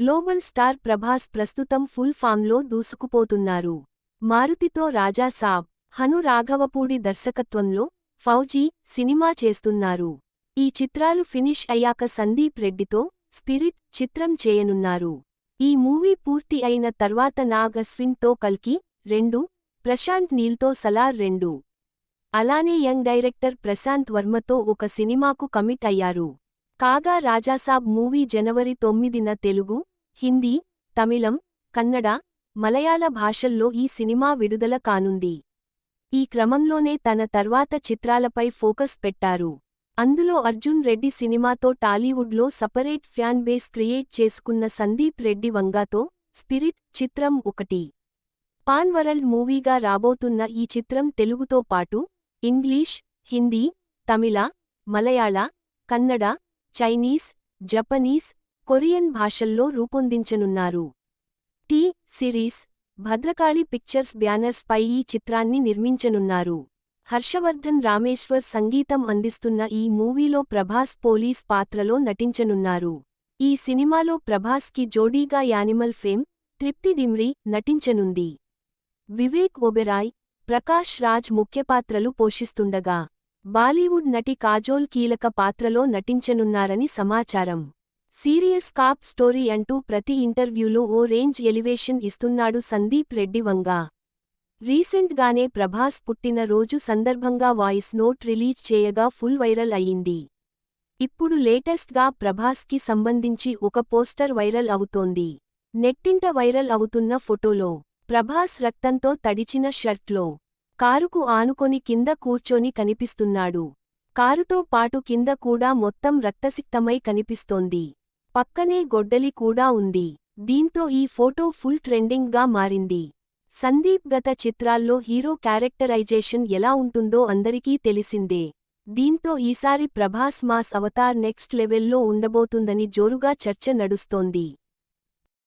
Global star Prabhas ప్రస్తుతం full ఫామ్లో దూసుకుపోతున్నారు. మారుతితో రాజా సాబ్, హను రాఘవపూడి దర్శకత్వంలో ఫౌజీ సినిమా చేస్తున్నారు. ఈ చిత్రాలు ఫినిష్ అయ్యాక సందీప్ రెడ్డితో స్పిరిట్ చిత్రం చేయనున్నారు. ఈ మూవీ పూర్తి అయిన తర్వాత నాగ్ అశ్విన్ తో కల్కి 2, ప్రశాంత్ నీల్తో సలార్ 2, అలానే యంగ్ డైరెక్టర్ ప్రశాంత్ వర్మతో ఒక సినిమాకు కమిట్ అయ్యారు. కాగా రాజాసాబ్ మూవీ జనవరి 9న తెలుగు, హిందీ, తమిళం, కన్నడ, మలయాళ భాషల్లో ఈ సినిమా విడుదల కానుంది. ఈ క్రమంలోనే తన తర్వాత చిత్రాలపై ఫోకస్ పెట్టారు. అందులో అర్జున్ రెడ్డి సినిమాతో టాలీవుడ్లో సపరేట్ ఫ్యాన్ బేస్ క్రియేట్ చేసుకున్న సందీప్ రెడ్డి వంగాతో స్పిరిట్ చిత్రం ఒకటి. పాన్ వరల్డ్ మూవీగా రాబోతున్న ఈ చిత్రం తెలుగుతో పాటు English, Hindi, Tamil, Malayalam, Kannada, Chinese, Japanese, Korean భాషల్లో రూపొందించనున్నారు. టీ సిరీస్, భద్రకాళి పిక్చర్స్ బ్యానర్స్ పై ఈ చిత్రాన్ని నిర్మించనున్నారు. హర్షవర్ధన్ రామేశ్వర్ సంగీతం అందిస్తున్న ఈ మూవీలో ప్రభాస్ పోలీస్ పాత్రలో నటించనున్నారు. ఈ సినిమాలో ప్రభాస్కి జోడీగా యానిమల్ ఫేమ్ తృప్తి డిమ్రీ నటించనుంది. వివేక్ ఒబెరాయ్, ప్రకాష్ రాజ్ ముఖ్యపాత్రలు పోషిస్తుండగా బాలీవుడ్ నటి కాజోల్ కీలక పాత్రలో నటించనున్నారని సమాచారం. సీరియస్ కాప్ స్టోరీ అంటూ ప్రతి ఇంటర్వ్యూలో ఓ రేంజ్ ఎలివేషన్ ఇస్తున్నాడు సందీప్ రెడ్డి వంగా. రీసెంట్గానే ప్రభాస్ పుట్టిన రోజు సందర్భంగా వాయిస్ నోట్ రిలీజ్ చేయగా ఫుల్ వైరల్ అయ్యింది. ఇప్పుడు లేటెస్ట్గా ప్రభాస్కి సంబంధించి ఒక పోస్టర్ వైరల్ అవుతోంది. నెట్టింట వైరల్ అవుతున్న ఫోటోలో ప్రభాస్ రక్తంతో తడిచిన షర్ట్లో కారుకు ఆనుకొని కింద కూర్చొని కనిపిస్తున్నాడు. కారుతో పాటు కింద కూడా మొత్తం రక్తసిక్తమై కనిపిస్తోంది. పక్కనే గొడ్డలి కూడా ఉంది. దీంతో ఈ ఫోటో ఫుల్ ట్రెండింగ్గా మారింది. సందీప్ గత చిత్రాల్లో హీరో క్యారెక్టరైజేషన్ ఎలా ఉంటుందో అందరికీ తెలిసిందే. దీంతో ఈసారి ప్రభాస్ మాస్ అవతార్ నెక్స్ట్ లెవెల్లో ఉండబోతుందని జోరుగా చర్చ నడుస్తోంది.